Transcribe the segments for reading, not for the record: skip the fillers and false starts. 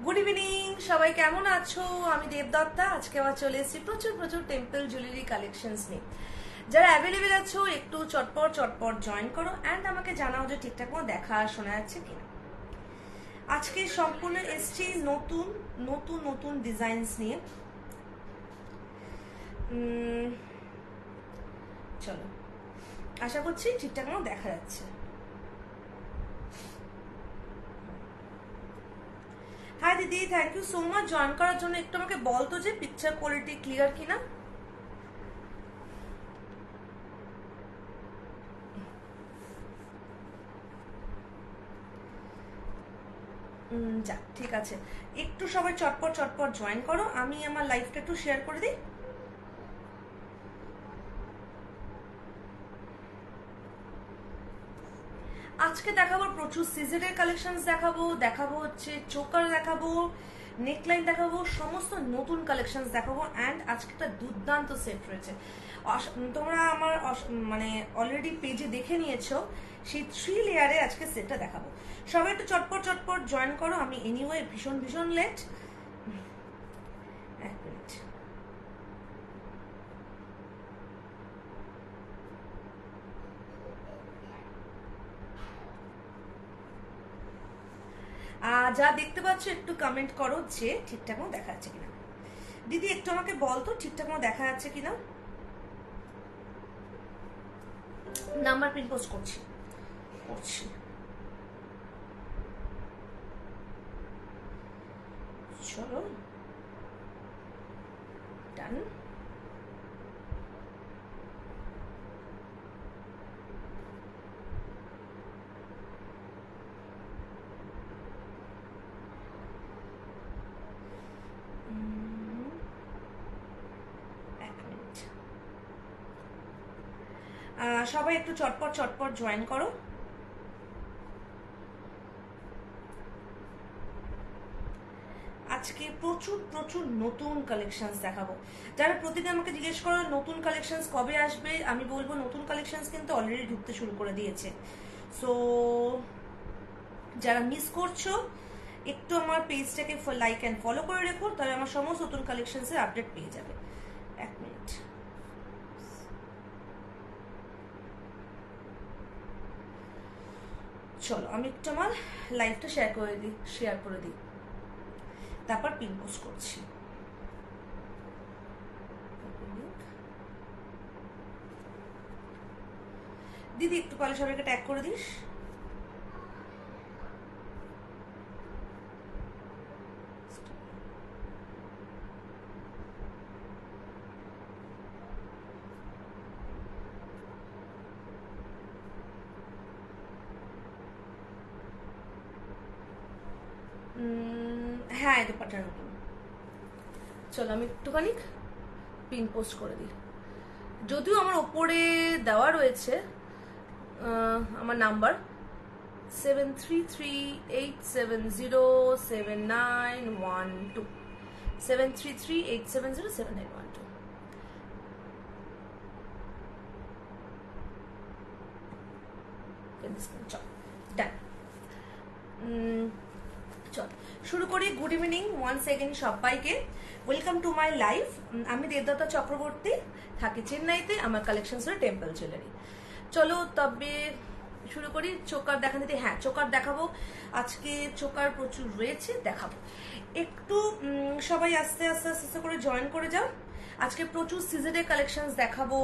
Good evening, সবাই কেমন আছো? আমি দেবদত্তা। আজকে আবার চলে এসেছি প্রচুর প্রচুর টেম্পল জুয়েলারি কালেকশনস নিয়ে। যারা অ্যাভেলেবেল আছো একটু চটপট চটপট জয়েন করো অ্যান্ড আমাকে জানাও যে ঠিকঠাক মতো দেখা শোনা যাচ্ছে কিনা। আজকে সম্পূর্ণ এসছি নতুন নতুন নতুন ডিজাইনস নিয়ে। চলো, আশা করছি ঠিকঠাক মতো দেখা যাচ্ছে। হাই দিদি, thank you so much join করার জন্য। একটু আমাকে বলতো যে পিকচার কোয়ালিটি ক্লিয়ার কিনা। যাক, ঠিক আছে, একটু সবাই চটপট চটপট জয়েন করো। আমি আমার লাইফটা একটু শেয়ার করে দিই। আজকে দেখাবো প্রচুর সিজারের কালেকশন, দেখাবো হচ্ছে চোকার, দেখাবো নেকলাইন, দেখাবো সমস্ত নতুন কালেকশন দেখাবো। অ্যান্ড আজকে একটা দুর্দান্ত সেট রয়েছে। তোমরা আমার মানে অলরেডি পেজে দেখে নিয়েছো, সেই 3 লেয়ারে আজকে সেটটা দেখাবো। সবাই একটু চটপট চটপট জয়েন করো। আমি এনিওয়ে ভীষণ ভীষণ লেট। এক মিনিট। যা দেখতে পাচ্ছ একটু কমেন্ট করো যে ঠিকঠাক মতো দেখা যাচ্ছে কিনা। দিদি একটু আমাকে বলতো ঠিকঠাক মতো দেখা যাচ্ছে কিনা। নাম্বার পিন পোস্ট করছি। চলো, ডান। সবাই একটু চটপট চটপট জয়েন করো। আজকে প্রচুর প্রচুর নতুন কালেকশনস দেখাবো। যারা প্রতিদিন আমাকে জিজ্ঞেস করো নতুন কালেকশনস কবে আসবে, আমি বলবো নতুন কালেকশনস কিন্তু অলরেডি ঢুকতে শুরু করে দিয়েছে। সো যারা মিস করছো একটু আমার পেজটাকে লাইক অ্যান্ড ফলো করে রেখো, তাহলে আমার সমস্ত নতুন কালেকশনসের আপডেট পেয়ে যাবে। এক মিনিট। চলো, আমি একটু আমার লাইভটা শেয়ার করে দিই, তারপর পিন পোস্ট করছি। দিদি একটু পালে সবাইকে ট্যাগ করে দিস। হ্যাঁ, এটা পাঠানো নতুন। চলো, আমি একটুখানি পিন পোস্ট করে দিই। যদিও আমার ওপরে দেওয়া রয়েছে আমার নাম্বার 7338707912, 7338707912। চল, ডান। চল শুরু করি। গুড ইভিনিং ওয়ান্স এগেইন সবাইকে, ওয়েলকাম টু মাই লাইফ। আমি দেবদত্তা চক্রবর্তী, থাকি চেন্নাইতে। আমার কালেকশনস হলো টেম্পল জুয়েলারি। চলো তবে শুরু করি। চোকার দেখা দিতে, হ্যাঁ চোকার দেখাবো আজকে। চোকার প্রচুর রয়েছে, দেখাবো। একটু সবাই আস্তে আস্তে আস্তে আস্তে করে জয়েন করে যাও। আজকে প্রচুর সিজারের কালেকশনস দেখাবো,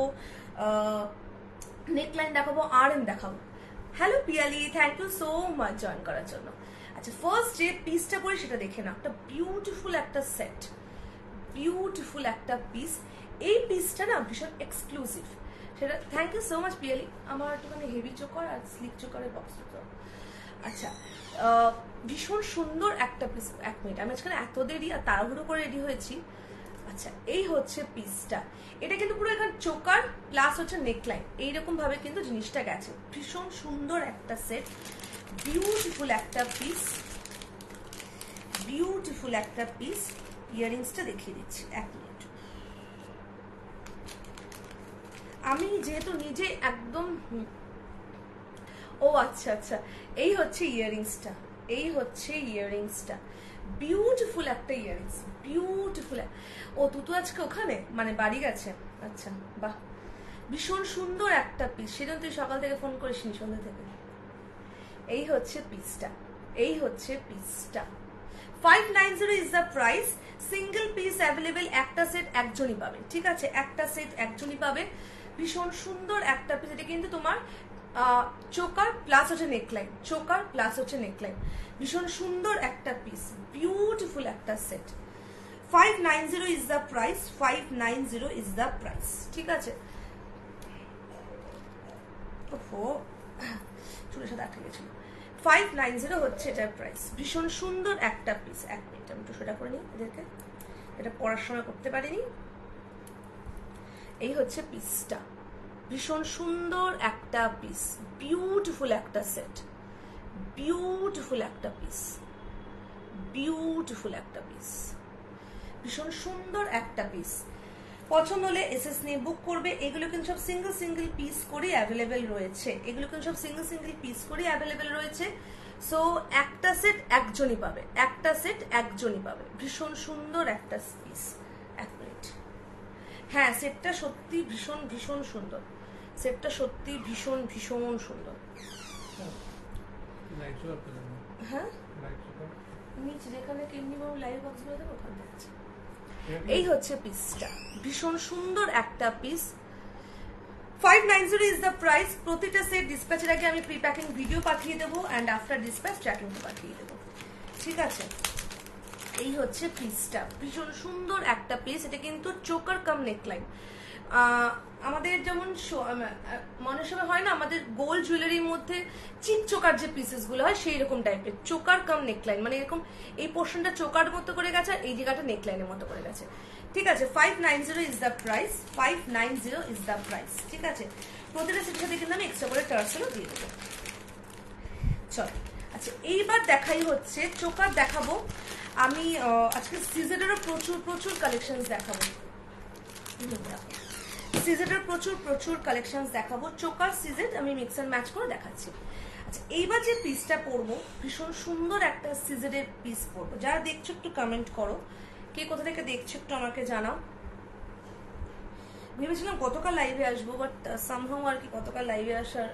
নেকলাইন দেখাবো, আরএম দেখাবো। Hello Piyali, thank you so much join করার জন্য। আচ্ছা, ফার্স্ট যে পিসটা পরে সেটা দেখে না। একটা বিউটিফুল একটা সেট, বিউটিফুল একটা পিস। এই পিসটা না ভীষণ এক্সক্লুসিভ, সেটা thank you so much Piyali. আমার একটুখানি হেভি চোকার আর স্লিক চোকারের বক্স। আচ্ছা, ভীষণ সুন্দর একটা পিস। এক মিনিট, আমি আজকাল এত দেরি আর তাড়াহুড়ো করে রেডি হয়েছি। আচ্ছা, এই হচ্ছে পিসটা। এটা কিন্তু পুরো এখানে চোকার প্লাস হচ্ছে নেকলাইন, এইরকম ভাবে কিন্তু জিনিসটা গেছে। ভীষণ সুন্দর একটা সেট, বিউটিফুল একটা পিস, বিউটিফুল একটা পিস। ইয়ারিংসটা দেখিয়ে দিচ্ছি, এক মিনিট। আমি যেহেতু নিজে একদম ও আচ্ছা আচ্ছা, এই হচ্ছে ইয়ারিংসটা, বিউটিফুল একটা ইয়ারিংস, বিউটিফুল। ও তুই আজকে ওখানে মানে বাড়ি গেছে, আচ্ছা বাহ, ভীষণ সুন্দর একটা পিস। সেজন্য তুই সকাল থেকে ফোন করিস নি, সন্ধ্যা থেকে। এই হচ্ছে পিসটা, এই হচ্ছে পিসটা। 590 is the price. Single piece available, একটা সেট একজনই পাবে, ঠিক আছে, একটা সেট একজনই পাবে। ভীষণ সুন্দর একটা পিস। এটা কিন্তু তোমার চোকার প্লাস হচ্ছে নেকলাইন, চোকার প্লাস হচ্ছে নেকলাইন। ভীষণ সুন্দর একটা পিস, বিউটিফুল একটা set. 590 is the price, 590 is the price, ঠিক আছে। ওহো, চুলের সাথে আটকে গেছিল। 590 হচ্ছে এটার প্রাইস। ভীষণ সুন্দর একটা পিস। এক মিনিট আমি একটু সেটা করে নিই, এদেরকে এটা পড়ার সময় করতে পারিনি। এই হচ্ছে পিসটা, ভীষণ সুন্দর একটা পিস, বিউটিফুল একটা সেট, বিউটিফুল একটা পিস, বিউটিফুল একটা পিস, ভীষণ সুন্দর একটা পিস। পছন্দ হলে এসএস নিয়ে বুক করবে। এগুলো কিন্তু সব সিঙ্গেল সিঙ্গেল পিস করে অ্যাভেলেবেল রয়েছে, এগুলো কিন্তু সব সিঙ্গেল সিঙ্গেল পিস করে অ্যাভেলেবেল রয়েছে। সো একটা সেট একজনই পাবে, একটা সেট একজনই পাবে। ভীষণ সুন্দর একটা পিস। এক মিনিট, হ্যাঁ সেটটা সত্যি ভীষণ ভীষণ সুন্দর, সেটটা সত্যি ভীষণ ভীষণ সুন্দর। হ্যাঁ নিচে যেখানে কিডনি বাবু লাইভ বক্স করে দেবো ওখানে আছে। এই হচ্ছে পিসটা, ভীষণ সুন্দর একটা পিস। 590 is the price. প্রতিটা সেট ডিসপ্যাচের আগে আমি প্রি প্যাকিং ভিডিও পাঠিয়ে দেবো অ্যান্ড আফটার ডিসপ্যাচ ট্র্যাকিং পাঠিয়ে দেবো, ঠিক আছে। এই হচ্ছে পিসটা, ভীষণ সুন্দর একটা পিস। এটা কিন্তু চোকার কাম নেকলাইন। আমাদের যেমন মনের সময় হয় না, আমাদের গোল্ড জুয়েলারির মধ্যে চিক চোকার যে পিসেস গুলো হয় সেই রকম টাইপের চোকার কাম নেকলাইন, মানে এরকম এই পোর্শনটা চোকার মতো করে গেছে আর এই জায়গাটা নেকলাইনের মতো করে গেছে, ঠিক আছে। 590 is the price, 590 is the price, ঠিক আছে। প্রতিটা সেটের সাথে কিন্তু আমি এক্সট্রা করে টার্সেলও দিয়ে দেবো। চল আচ্ছা, এইবার দেখাই হচ্ছে চোকার দেখাবো আমি। আজকে সিজেডেরও প্রচুর প্রচুর কালেকশন দেখাবো, সিজেডের প্রচুর প্রচুর কালেকশন দেখাবো। চোকার সিজেড আমি মিক্স অ্যান্ড ম্যাচ করে দেখাচ্ছি। আচ্ছা এইবার যে পিসটা পরবো, ভীষণ সুন্দর একটা সিজেডের পিস পরবো। যারা দেখছো একটু কমেন্ট করো, কে কোথা থেকে দেখছো একটু আমাকে জানাও। ভেবেছিলাম গতকাল লাইভে আসবো, বাট সামহাউ আর কি গতকাল লাইভে আসার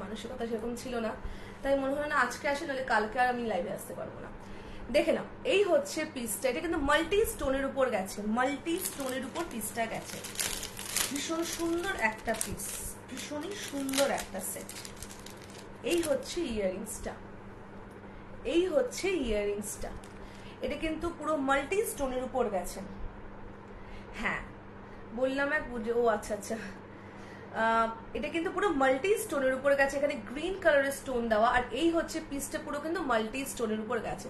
মানসিকতা সেরকম ছিল না, তাই মনে হয় না আজকে আসে, নাহলে কালকে আর আমি লাইভে আসতে পারবো না। দেখে নাও, এই হচ্ছে পিসটা। এটা কিন্তু মাল্টি স্টোনের উপর গেছে, মাল্টি স্টোনের উপর পিসটা গেছে। ভীষণ সুন্দর একটা পিস, ভীষণই সুন্দর একটা সেট। এই হচ্ছে ইয়ারিংসটা, এই হচ্ছে ইয়ারিংসটা। এটা কিন্তু পুরো মাল্টি স্টোনের উপর গেছে। হ্যাঁ বললাম এক বুঝে, ও আচ্ছা আচ্ছা, এটা কিন্তু পুরো মাল্টি স্টোনের উপর গেছে। এখানে গ্রিন কালারের স্টোন দেওয়া, আর এই হচ্ছে পিসটা পুরো কিন্তু মাল্টি স্টোনের উপর গেছে।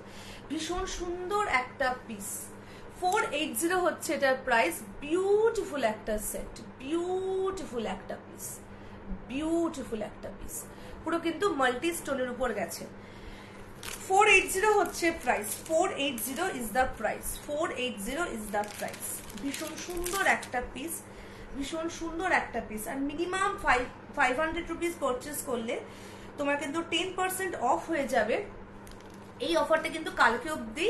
ভীষণ সুন্দর একটা পিস। 480 হচ্ছে এটার প্রাইস। বিউটিফুল একটা সেট, বিউটিফুল একটা পিস, বিউটিফুল একটা পিস, পুরো কিন্তু মাল্টি স্টোনের উপর গেছে। 480 হচ্ছে price, 480 is the price, 480 is the price. ভীষণ সুন্দর একটা পিস, ভীষণ সুন্দর একটা পিস। আর মিনিমাম 500 রুপিস পারচেস করলে তোমার কিন্তু 10% অফ হয়ে যাবে। এই অফারটা কিন্তু কালকে অবধি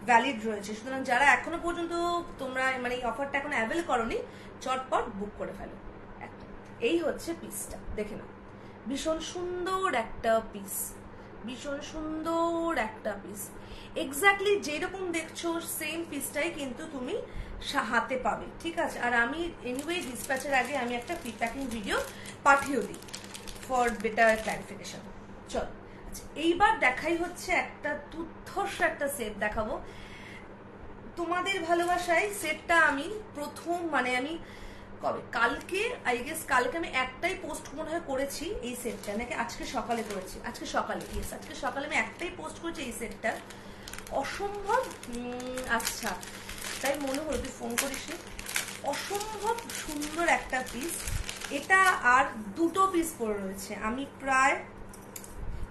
ভ্যালিড রয়েছে, সুতরাং যারা এখনো পর্যন্ত তোমরা মানে এই অফারটা এখন অ্যাভেল করোনি, চটপট বুক করে ফেলো। এই হচ্ছে পিসটা, দেখে নাও, ভীষণ সুন্দর একটা পিস, ভীষণ সুন্দর একটা পিস। এক্স্যাক্টলি যেরকম দেখছো সেম পিসটাই কিন্তু তুমি হাতে পাবে, ঠিক আছে। আর আমি এনিওয়ে ডিসপ্যাচের আগে আমি একটা প্রি প্যাকিং ভিডিও পাঠিয়েও দিই ফর বেটার ক্ল্যারিফিকেশন। চল আচ্ছা, এইবার দেখাই হচ্ছে একটা দুর্ধর্ষ একটা সেট দেখাবো তোমাদের ভালোবাসায়। সেটটা আমি প্রথম মানে আমি কবে কালকে আই গেস কালকে আমি একটাই পোস্ট মনে হয় করেছি এই সেটটা, নাকি আজকে সকালে করেছি, আজকে সকালে, ইয়েস আজকে সকালে আমি একটাই পোস্ট করেছি এই সেটটা। অসম্ভব, আচ্ছা তাই মনে হলো তুই ফোন করিস, অসম্ভব সুন্দর একটা পিস এটা। আর দুটো পিস পরে রয়েছে, আমি প্রায়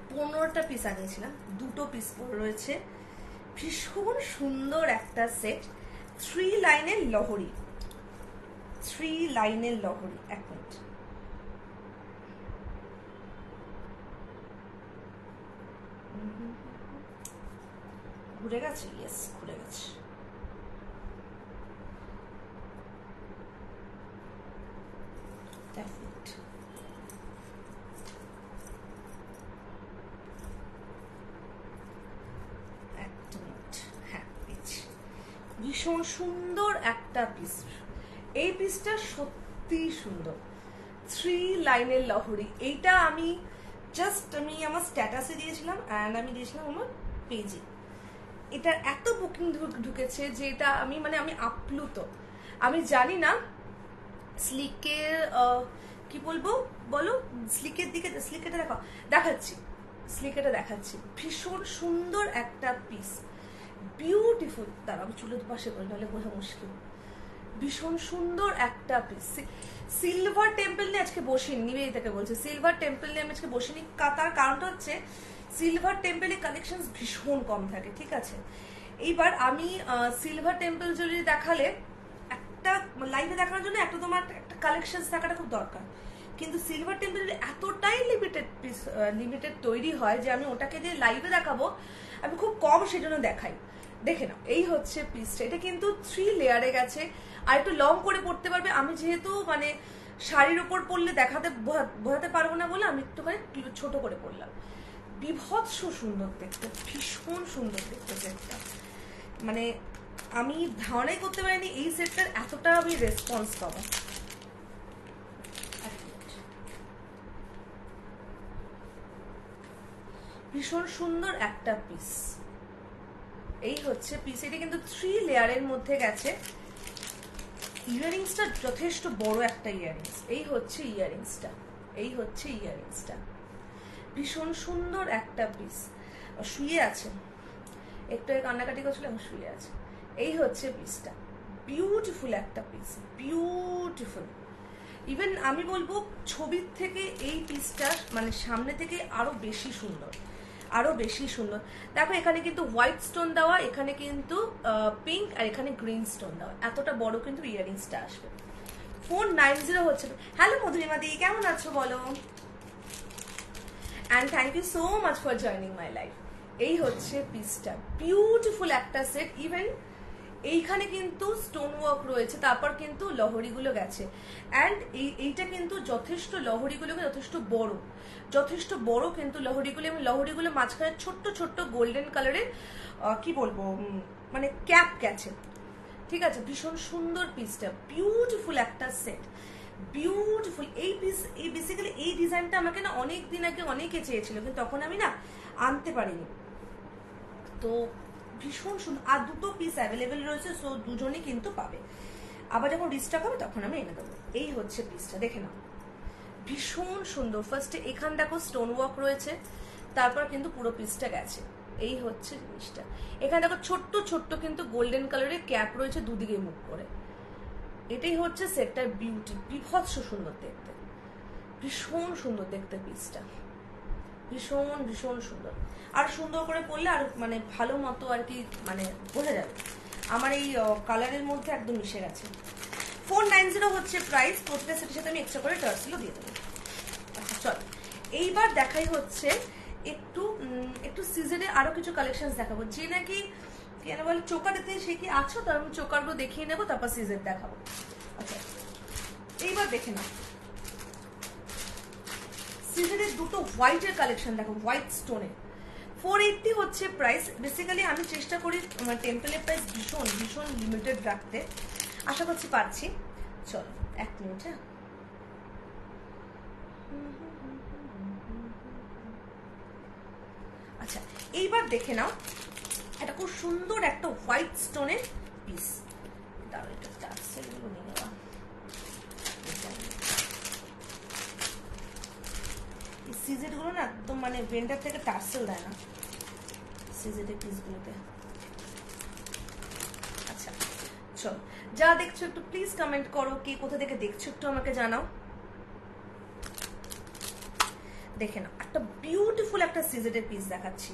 15টা পিস আনিয়েছিলাম, দুটো পিস পরে রয়েছে। ভীষণ সুন্দর একটা সেট, 3 লাইনের লহরি, 3 লাইনের লহরি। এক মিনিট, ঘুরে গেছে, ইয়েস ঘুরে গেছে। ভীষণ সুন্দর একটা পিস, এই পিসটা সত্যি সুন্দর। 3 লাইনের লহরি, এইটা আমি আমার স্ট্যাটাসে দিয়েছিলাম অ্যান্ড আমি দিয়েছিলাম আমার পেজে। এটার এত বুকিং ঢুকেছে যে এটা আমি আপ্লুত। আমি জানি না স্লিকের কি বলবো বলো, স্লিকের দিকে, স্লিকেটা দেখাচ্ছি, স্লিকেটা দেখাচ্ছি। ভীষণ সুন্দর একটা পিস, বিউটিফুল। তার আমি চুলের পাশে করি নাহলে বোঝা মুশকিল। ভীষণ সুন্দর একটা পিস। সিলভার টেম্পল নিয়ে আজকে বসিনি, নিবেদিতাকে বলছে সিলভার টেম্পল নিয়ে আমি আজকে বসিনি। তার কারণটা হচ্ছে সিলভার টেম্পলের কালেকশন ভীষণ কম থাকে, ঠিক আছে। এইবার আমি সিলভার টেম্পল জুয়েলারি দেখালে একটা লাইভে দেখানোর জন্য একটা তোমার একটা কালেকশন থাকাটা খুব দরকার, কিন্তু সিলভার টেম্পল এতটাই লিমিটেড তৈরি হয় যে আমি ওটাকে দিয়ে লাইভে দেখাবো আমি খুব কম সেজন্য দেখাই। দেখে নাও, এই হচ্ছে পিসটা। এটা কিন্তু 3 লেয়ারে গেছে, আর একটু লং করে পড়তে পারবে। আমি যেহেতু শাড়ির উপর পরলে বোঝাতে পারবো না বলে আমি একটুখানি ছোট করে পরলাম। বিভৎস সুন্দর দেখতে, ভীষণ সুন্দর দেখতে সেটটা। আমি ধারণাই করতে পারিনি এই সেটটার এতটা আমি রেসপন্স পাবো। ভীষণ সুন্দর একটা পিস, এই হচ্ছে পিস। এটা কিন্তু 3 লেয়ারের মধ্যে গেছে। ইয়াররিংসটা যথেষ্ট বড় একটা ইয়াররিংস। এই হচ্ছে ইয়াররিংসটা, এই হচ্ছে ইয়াররিংসটা। ভীষণ সুন্দর একটা পিস। শুয়ে আছে, একটু কান্নাকাটি করছিল, শুয়ে আছে। এই হচ্ছে পিসটা, বিউটিফুল একটা পিস, বিউটিফুল। ইভেন আমি বলবো ছবির থেকে এই পিসটা সামনে থেকে আরো বেশি সুন্দর, আরো বেশি সুন্দর। দেখো এখানে কিন্তু হোয়াইট স্টোন দেওয়া, এখানে কিন্তু পিঙ্ক, আর এখানে গ্রিন স্টোন দেওয়া। এতটা বড় কিন্তু ইয়াররিংসটা আসবে। 490 হচ্ছে। হ্যালো মধুরিমা দি, কেমন আছো বলো? And thank you so much for joining my life. এই হচ্ছে পিসটা, বিউটিফুল একটা সেট। ইভেন এইখানে কিন্তু স্টোন ওয়ার্ক রয়েছে, তারপর কিন্তু লহরিগুলো গেছে। অ্যান্ড এইটা কিন্তু যথেষ্ট, লহরিগুলোকে যথেষ্ট বড় কিন্তু লহরিগুলো, এবং লহরিগুলো মাঝখানে ছোট্ট ছোট্ট গোল্ডেন কালারের কি বলবো ক্যাপ গেছে, ঠিক আছে। ভীষণ সুন্দর পিসটা, বিউটিফুল একটা সেট, বিউটিফুল। এই বেসিক্যালি এই ডিজাইনটা আমাকে অনেক দিন আগে অনেকে চেয়েছিল, কিন্তু তখন আমি আনতে পারিনি। তো ভীষণ সুন্দর, আর 2টো পিস অ্যাভেলেবেল রয়েছে, সো দুজনই কিন্তু পাবে। আবার যখন রিস্টক হবে তখন আমি এনে দেবো। এই হচ্ছে পিসটা, দেখে নাও, ভীষণ সুন্দর। ফার্স্টে এখান দেখো স্টোন ওয়ার্ক রয়েছে, তারপর কিন্তু পুরো পিসটা গেছে। এই হচ্ছে জিনিসটা। এখানে দেখো ছোট্ট ছোট্ট কিন্তু গোল্ডেন কালারের ক্যাপ রয়েছে দুদিকে মুখ করে। এটাই হচ্ছে সেটটার বিউটি, বিভৎস সুন্দর দেখতে, ভীষণ সুন্দর দেখতে পিসটা, ভীষণ ভীষণ সুন্দর। আর সুন্দর করে পরলে আর ভালো মতো আর কি বোঝা যাবে। আমার এই কালারের মধ্যে একদম মিশে গেছে। 490 হচ্ছে প্রাইস। প্রতিটা সেটের সাথে আমি এক্সট্রা করে টার্সেলও দিয়ে দেবো। আচ্ছা চল, এইবার দেখাই হচ্ছে একটু সিজনে আরো কিছু কালেকশন দেখাবো। যে নাকি কেন বলে চোকারতে সে কি আছো, তার আমি চোকারগুলো দেখিয়ে নেবো, তারপর সিজন দেখাবো। আচ্ছা এইবার দেখে নাও, সিজনের 2টো হোয়াইটের কালেকশন দেখো, হোয়াইট স্টোনে। 480 হচ্ছে প্রাইস। বেসিক্যালি আমি চেষ্টা করি টেম্পলের প্রাইস ভীষণ ভীষণ লিমিটেড রাখতে, আশা করছি পারছি। চলো 1 মিনিট। হ্যাঁ আচ্ছা, এইবার দেখে নাও, এটা খুব সুন্দর একটা হোয়াইট স্টোনের পিস। দাঁড়াও, এটা টার্সেলগুলো নিয়ে নেওয়া। এই সিজেটগুলো না একদম ভেন্ডার থেকে টার্সেল দেয় না সিজেটের পিসগুলোতে। আচ্ছা চল, যা দেখছো একটু প্লিজ কমেন্ট করো, কে কোথা থেকে দেখছো একটু আমাকে জানাও। দেখে নাও, একটা বিউটিফুল একটা সিজেটের পিস দেখাচ্ছি।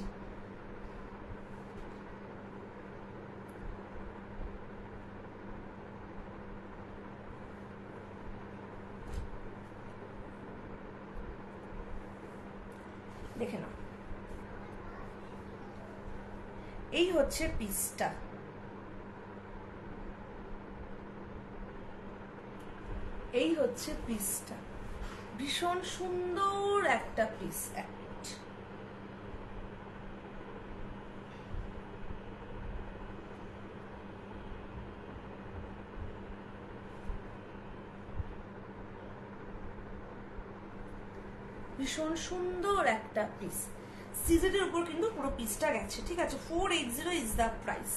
দেখে নাও, এই হচ্ছে পিসটা, এই হচ্ছে পিসটা, ভীষণ সুন্দর একটা পিস। ভীষণ সুন্দর একটা পিস, সিজেটের উপর কিন্তু পুরো পিসটা গেছে, ঠিক আছে। 480 is the price,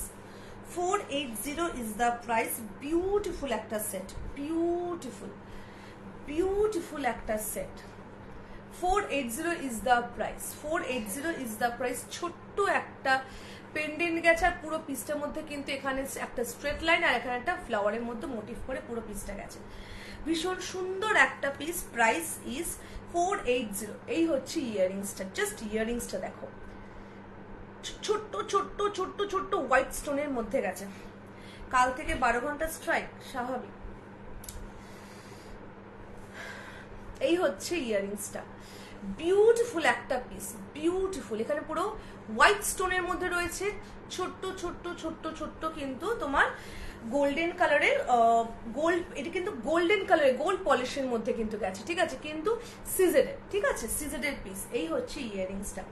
480 is the price. Beautiful একটা সেট, বিউটিফুল বিউটিফুল একটা set. 480 is the price, 480 is the price. ছোট্ট একটা পেন্ডেন্ট গেছে আর পুরো পিসটার মধ্যে কিন্তু এখানে একটা স্ট্রেট লাইন আর এখানে একটা ফ্লাওয়ারের মধ্যে মোটিভ করে পুরো পিসটা গেছে। ভীষণ সুন্দর একটা পিস। Price is 480। এই হচ্ছে ইয়াররিংসটা, জাস্ট ইয়াররিংসটা দেখো, ছোট্ট ছোট্ট ছোট্ট ছোট্ট হোয়াইট স্টোনের মধ্যে গেছে। কাল থেকে 12 ঘন্টা স্ট্রাইক, স্বাভাবিক। এই হচ্ছে ইয়াররিংসটা, বিউটিফুল একটা পিস, বিউটিফুল। এখানে পুরো হোয়াইট স্টোনের মধ্যে রয়েছে ছোট্ট ছোট্ট ছোট্ট ছোট্ট কিন্তু তোমার গোল্ডেন কালারের গোল্ড, এটা কিন্তু গোল্ডেন কালারের গোল্ড পলিশের মধ্যে কিন্তু গেছে, ঠিক আছে, কিন্তু সিজেডের, ঠিক আছে, সিজেডের পিস। এই হচ্ছে ইয়াররিংসটা।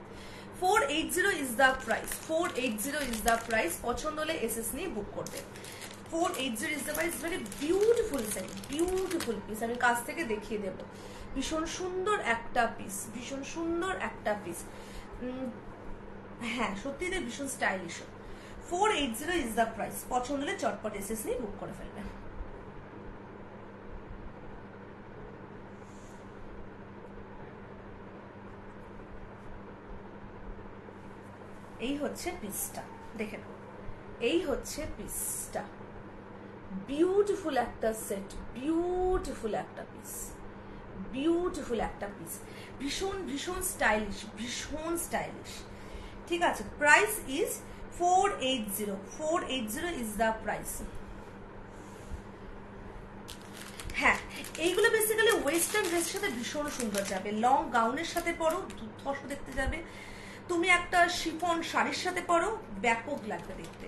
480 is the price, 480 is the price. পছন্দ হলে এসএস নিয়ে বুক করবে। 480 is the price. Very beautiful set, beautiful piece. আমি কাছ থেকে দেখিয়ে দেব। ভীষণ সুন্দর একটা পিস, ভীষণ সুন্দর একটা পিস। হ্যাঁ, সত্যি ভীষণ স্টাইলিশ। 480 is the price. পছন্দ হলে চটপট এসএস নিয়ে বুক করে ফেলবে। এই হচ্ছে পিসটা, দেখে নাও, এই হচ্ছে পিসটা। বিউটিফুল একটা সেট, বিউটিফুল একটা পিস, বিউটিফুল একটা পিস। ভীষণ ভীষণ স্টাইলিশ, ভীষণ স্টাইলিশ, ঠিক আছে। Price is 480, 480 is the price. হ্যাঁ, এইগুলো বেসিক্যালি ওয়েস্টার্ন ড্রেসের সাথে ভীষণ সুন্দর যাবে। লং গাউনের সাথে পরো, দুর্ধর্ষ দেখতে যাবে। তুমি একটা শিফন শাড়ির সাথে পরো, ব্যাপক লাগবে দেখতে,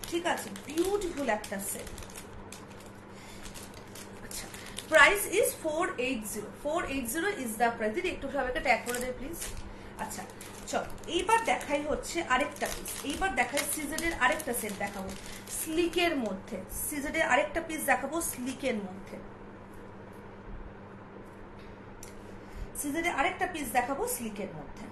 ঠিক আছে। বিউটিফুল একটা সেট। আচ্ছা, price is 480, 480 is the price. দিদি একটু সবাইকে ট্যাগ করে দেয় প্লিজ। আচ্ছা চল, এইবার দেখাই হচ্ছে আরেকটা পিস। এইবার দেখাই সিজেডের আরেকটা সেট দেখাবো স্লিকের মধ্যে। সিজেডের আরেকটা পিস দেখাবো স্লিকের মধ্যে। সিজেডের আরেকটা পিস দেখাবো স্লিকের মধ্যে।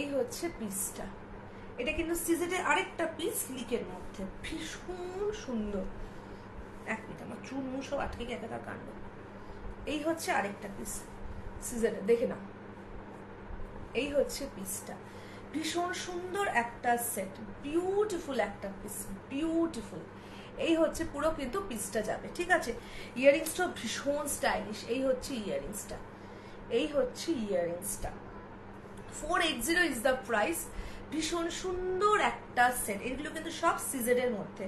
এই হচ্ছে পিসটা, এটা কিন্তু সিজেটের আরেকটা পিস স্লিকের মধ্যে, ভীষণ সুন্দর। এক মিনিট, আমার চুল মুখ সব আটকে গিয়ে একাকার কাণ্ড। এই হচ্ছে আরেকটা পিস সিজেটের, দেখে না। এই হচ্ছে পিসটা, ভীষণ সুন্দর একটা সেট, বিউটিফুল একটা পিস, বিউটিফুল। এই হচ্ছে পুরো কিন্তু পিসটা যাবে, ঠিক আছে। ইয়াররিংসটা ভীষণ স্টাইলিশ। এই হচ্ছে ইয়াররিংসটা, এই হচ্ছে ইয়াররিংসটা। 480 ইজ দ্য প্রাইস। ভীষণ সুন্দর একটা সেট। এগুলো কিন্তু সব সিজেডের মধ্যে,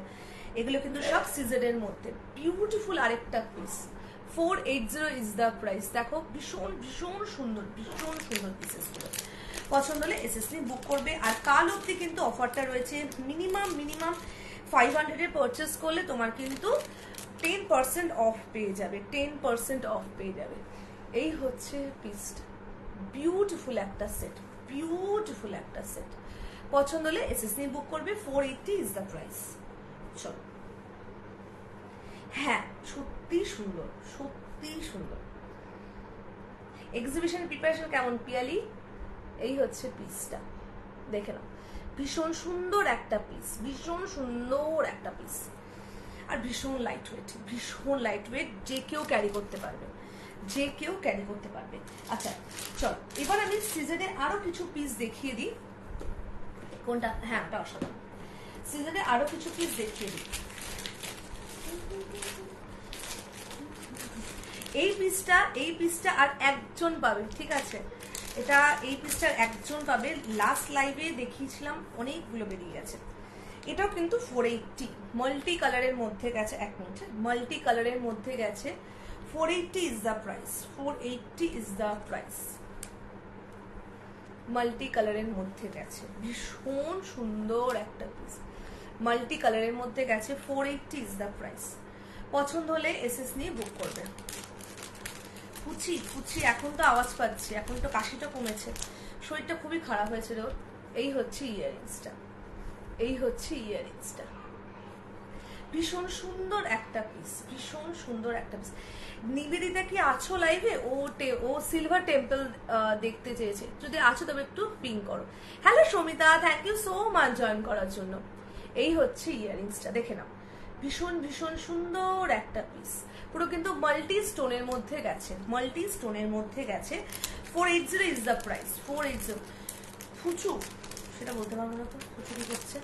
এগুলো কিন্তু সব সিজেডের মধ্যে। বিউটিফুল আরেকটা পিস। 480 is the price. দেখো, ভীষণ ভীষণ সুন্দর, ভীষণ সুন্দর পিসেসগুলো। পছন্দ হলে এসএসসি বুক করবে। আর কাল অবধি কিন্তু অফারটা রয়েছে, মিনিমাম 500 এর পারচেস করলে তোমার কিন্তু 10% অফ পেয়ে যাবে, 10% অফ পেয়ে যাবে। এই হচ্ছে পিসটা, বিউটিফুল একটা সেট, বিউটিফুল একটা সেট। পছন্দ হলে এসএসসি বুক করবে। 480 ইজ দ্য প্রাইস। চলো, হ্যাঁ সত্যি সুন্দর, সত্যি সুন্দর। এক্সিবিশন প্রিপারেশন কেমন পিয়ালি? এই হচ্ছে পিসটা, দেখে নাও। ভীষণ সুন্দর একটা পিস, ভীষণ সুন্দর একটা পিস। আর ভীষণ লাইট ওয়েট, ভীষণ লাইট ওয়েট। যে কেউ ক্যারি করতে পারবে, যে কেউ ক্যারি করতে পারবে। আচ্ছা চল, এবার আমি সিজনে আরো কিছু পিস দেখিয়ে দিই। কোনটা? হ্যাঁ, ওটা অসাধারণ। সিজনে আরো কিছু পিস দেখিয়ে দিই। এই পিসটা আর একজন পাবে, ঠিক আছে? এটা এই পিসটার একজন পাবে। লাস্ট লাইভে দেখিয়েছিলাম, অনেকগুলো বেরিয়ে গেছে। এটাও কিন্তু 480 মাল্টি কালারের মধ্যে গেছে। এক মিনিট, মাল্টি কালারের মধ্যে গেছে। 480 is the price, 480 is the price. Multi কালারের মধ্যে গেছে, ভীষণ সুন্দর একটা পিস। মাল্টি কালারের মধ্যে গেছে, 480 ইজ দ্য প্রাইস। পছন্দ হলে এসএস নিয়ে বুক করবে। পুচি পুচি এখন তো আওয়াজ পাচ্ছি, এখন তো কাশিটা কমেছে, শরীরটা খুবই খারাপ হয়েছিল। এই হচ্ছে ইয়াররিংসটা, এই হচ্ছে ইয়াররিংসটা। ভীষণ সুন্দর একটা পিস, ভীষণ সুন্দর একটা পিস। নিবেদিতা কি আছো লাইভে? ও সিলভার টেম্পল দেখতে চেয়েছে, যদি আছো তবে একটু পিং করো। Hello Samita, thank you so much join করার জন্য। এই হচ্ছে ইয়াররিংসটা, দেখে নাও। ভীষণ ভীষণ সুন্দর একটা পিস, পুরো কিন্তু মাল্টি স্টোনের মধ্যে গেছে, মাল্টি স্টোনের মধ্যে গেছে। 480 ইজ দ্য প্রাইস, 480। ফুচু সেটা বলতে পারবো না তো, ফুচু কি করছে?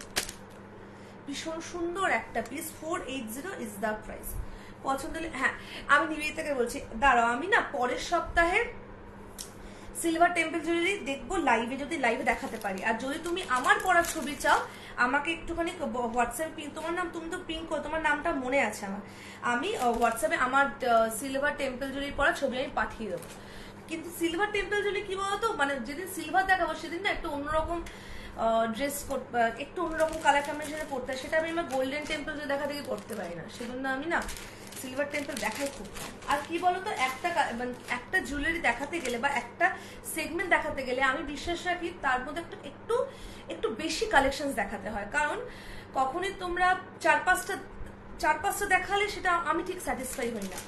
ভীষণ সুন্দর একটা পিস, 480 ইজ দ্য প্রাইস। পছন্দ হলে হ্যাঁ, আমি নিবেদিতাকে বলছি, দাঁড়াও আমি না পরের সপ্তাহে সিলভার টেম্পল জুয়েলারি দেখবো লাইভে, যদি লাইভে দেখাতে পারি। আর যদি তুমি আমার পড়ার ছবি চাও, আমাকে একটুখানি হোয়াটসঅ্যাপে পিং, তোমার নাম, তুমি তো পিং করো, তোমার নামটা মনে আছে আমার, আমি হোয়াটসঅ্যাপে আমার সিলভার টেম্পল জুয়েলারি পড়ার ছবি আমি পাঠিয়ে দেবো। কিন্তু সিলভার টেম্পল জুয়েলারি কি বলতো, মানে যেদিন সিলভার দেখাবো সেদিন না একটু অন্যরকম ড্রেস, একটু অন্যরকম কালার কম্বিনেশনে পড়তে হয়। সেটা আমি আমার গোল্ডেন টেম্পল যদি দেখা থেকে করতে পারি না, সেজন্য আমি না সিলভার টেম্পল দেখাই খুব কম। আর কি বলতো, একটা জুয়েলারি দেখাতে গেলে বা একটা সেগমেন্ট দেখাতে গেলে আমি বিশ্বাস রাখি তার মধ্যে একটু একটু বেশি কালেকশন দেখাতে হয়। কারণ কখনই তোমরা চার পাঁচটা দেখালে সেটা আমি ঠিক স্যাটিসফাই হই না।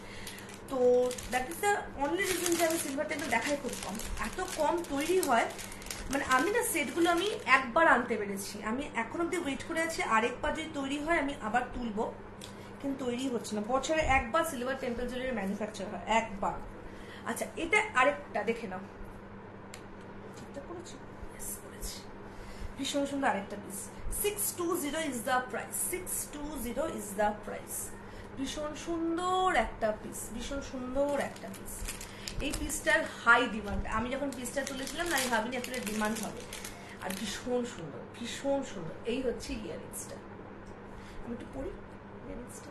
তো that is the only reason যে আমি সিলভার টেম্পল দেখাই খুব কম। এত কম তৈরি হয়, মানে আমি না সেটগুলো আমি একবার আনতে পেরেছি, আমি এখন অব্দি ওয়েট করে আছি আরেকবার যদি তৈরি হয় আমি আবার তুলবো, কিন্তু তৈরি হচ্ছে না। বছরে একবার সিলভার টেম্পল জুয়েলারি ম্যানুফ্যাকচার হয়, একবার। আচ্ছা, এটা আরেকটা দেখে নাও, করেছি, ভীষণ সুন্দর আরেকটা piece. 620 is the price, 620 is the price. ভীষণ সুন্দর একটা পিস, ভীষণ সুন্দর একটা পিস। এই পিসটার হাই ডিমান্ড, আমি যখন পিসটা তুলেছিলাম না আমি ভাবিনি এতটা ডিমান্ড হবে। আর ভীষণ সুন্দর, ভীষণ সুন্দর। এই হচ্ছে ইয়াররিংসটা, আমি একটু পরি ইয়াররিংসটা।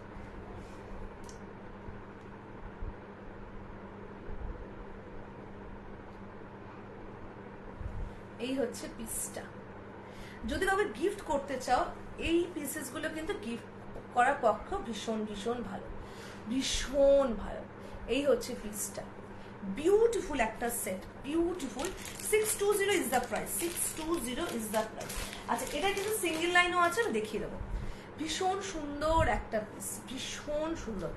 এই হচ্ছে পিসটা। যদি কাউকে গিফট করতে চাও, এই পিসেসগুলো কিন্তু গিফট করার পক্ষ ভীষণ ভীষণ ভালো, ভীষণ ভালো। এই হচ্ছে পিসটা, বিউটিফুল একটা set, beautiful. 620 is the price, 620 is the price. আচ্ছা, এটা কিন্তু সিঙ্গেল লাইনও আছে, আমি দেখিয়ে দেবো। ভীষণ সুন্দর একটা পিস, ভীষণ সুন্দর,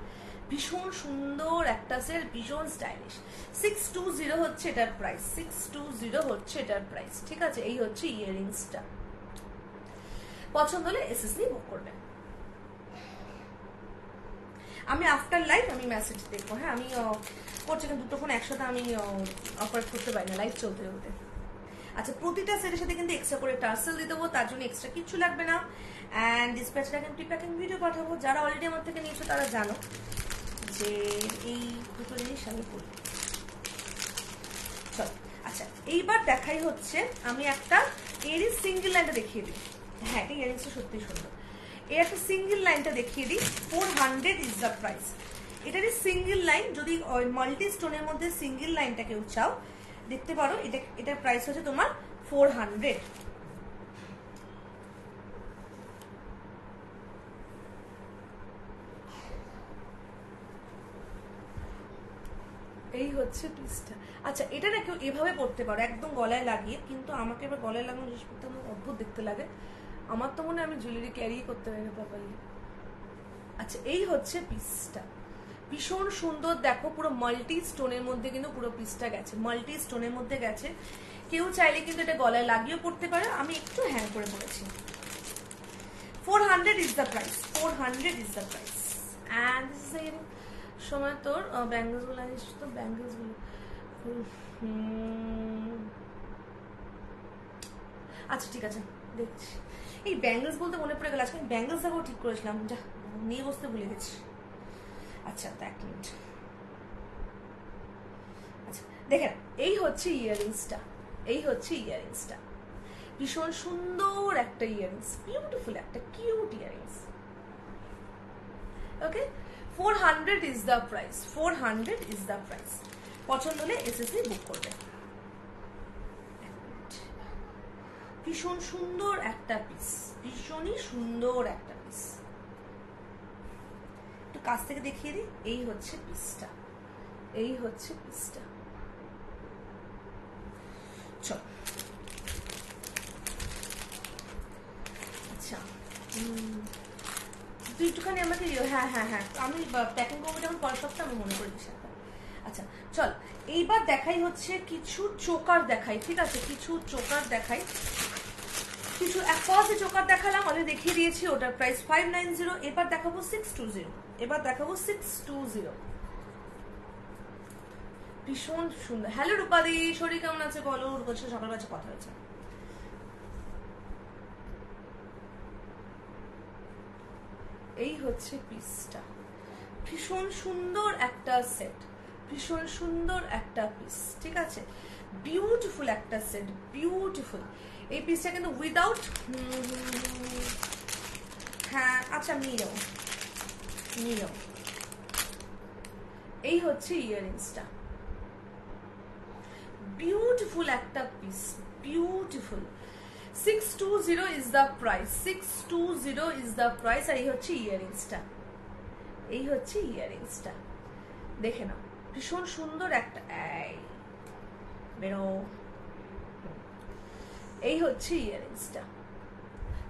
ভীষণ সুন্দর একটা সেট, ভীষণ স্টাইলিশ। 620 হচ্ছে এটার প্রাইস, 620 হচ্ছে এটার প্রাইস, ঠিক আছে? এই হচ্ছে ইয়াররিংসটা। পছন্দ হলে এসএস নিয়ে বুক করবেন। আমি আফটার লাইভ আমি মেসেজ দেখবো, হ্যাঁ আমি করছি, কিন্তু দুটো ফোন একসাথে আমি অপারেট করতে পারি না লাইভ চলতে চলতে। আচ্ছা, প্রতিটা সেটের সাথে কিন্তু এক্সট্রা করে টার্সেল দিয়ে দেবো, তার জন্য এক্সট্রা কিচ্ছু লাগবে না। অ্যান্ড ডিসপ্যাচ ট্র্যাকিং প্রিপ্যাকিং ভিডিও পাঠাবো। যারা অলরেডি আমার থেকে নিয়েছো তারা জানো যে এই দুটো জিনিস আমি করি। চল, আচ্ছা এইবার দেখাই হচ্ছে, আমি একটা এরই সিঙ্গেল লাইনটা দেখিয়ে দিই। হ্যাঁ, এটা ইয়ারিংসটা সত্যিই সুন্দর। এর একটা সিঙ্গেল লাইনটা দেখিয়ে দিই। 400 ইজ দ্য প্রাইস। এটারই সিঙ্গেল লাইন, যদি মাল্টি স্টোনের মধ্যে সিঙ্গেল লাইনটা কেউ চাও দেখতে পারো, এটার প্রাইস হচ্ছে তোমার 400। এই হচ্ছে পিসটা। আচ্ছা, এটা না কেউ এভাবে পড়তে পারো একদম গলায় লাগিয়ে, কিন্তু আমাকে এবার গলায় লাগানো জিনিস পড়তে আমার অদ্ভুত দেখতে লাগে। আমার তো মনে হয় আমি জুয়েলারি ক্যারি করতে পারি না প্রপারলি। আচ্ছা, এই হচ্ছে পিসটা, ভীষণ সুন্দর। দেখো, পুরো মাল্টি স্টোনের মধ্যে কিন্তু পুরো পিসটা গেছে, মাল্টি স্টোনের মধ্যে গেছে। কেউ চাইলে কিন্তু এটা গলায় লাগিয়েও পড়তে পারে, আমি একটু হ্যাং করে পড়েছি। 400 is the price, 400 is the price. And this is সময় তোর ব্যাঙ্গলসগুলো আনিস তো, ব্যাঙ্গলসগুলো। আচ্ছা ঠিক আছে, দেখছি। এই ব্যাঙ্গলস বলতে মনে পড়ে গেল, আজকে আমি ব্যাঙ্গলস দেখাবো ঠিক করেছিলাম, যা নিয়ে বসতে ভুলে গেছি। আচ্ছা, এক মিনিট। দেখেন এই হচ্ছে ইয়াররিংসটা, এই হচ্ছে ইয়াররিংসটা, ভীষণ সুন্দর একটা ইয়াররিংস, বিউটিফুল একটা cute earrings. Okay, 400 is the price, 400 is the price. পছন্দ হলে এসএসসি বুক করবে। ভীষণ সুন্দর একটা পিস, ভীষণই সুন্দর একটা পিস। একটু কাছ থেকে দেখিয়ে দিই, এই হচ্ছে পিসটা, এই হচ্ছে পিসটা। চল আচ্ছা, তুই একটুখানি আমাকে, হ্যাঁ হ্যাঁ হ্যাঁ, আমি প্যাকিং করবো যখন পরের সপ্তাহে আমি মনে করি বিষয়টা। আচ্ছা চল, এইবার দেখাই হচ্ছে কিছু চোকার দেখাই, ঠিক আছে, কিছু চোকার দেখাই, কিছু ফার্স্ট চোকার দেখালাম, আমি দেখিয়ে দিয়েছি, ওটার প্রাইস 590। এবার দেখাবো 620, এবার দেখাবো 620। ভীষণ সুন্দর। হ্যালো রূপাদি, শরীর কেমন আছে বলো? রূপার সাথে সকাল কাছে কথা হয়েছে। এই হচ্ছে পিসটা, ভীষণ সুন্দর একটা সেট, ভীষণ সুন্দর একটা পিস, ঠিক আছে, বিউটিফুল একটা সেট, বিউটিফুল। এই পিসটা কিন্তু উইদাউট, হ্যাঁ আচ্ছা নিয়ে যাও, নিয়ে যাও। এই হচ্ছে ইয়াররিংসটা, বিউটিফুল একটা piece, beautiful. 620 is the price, 620 is the price. আর এই হচ্ছে ইয়াররিংসটা, এই হচ্ছে ইয়াররিংসটা, দেখে নাও, ভীষণ সুন্দর একটা, এই বেরো, এই হচ্ছে ইয়াররিংসটা,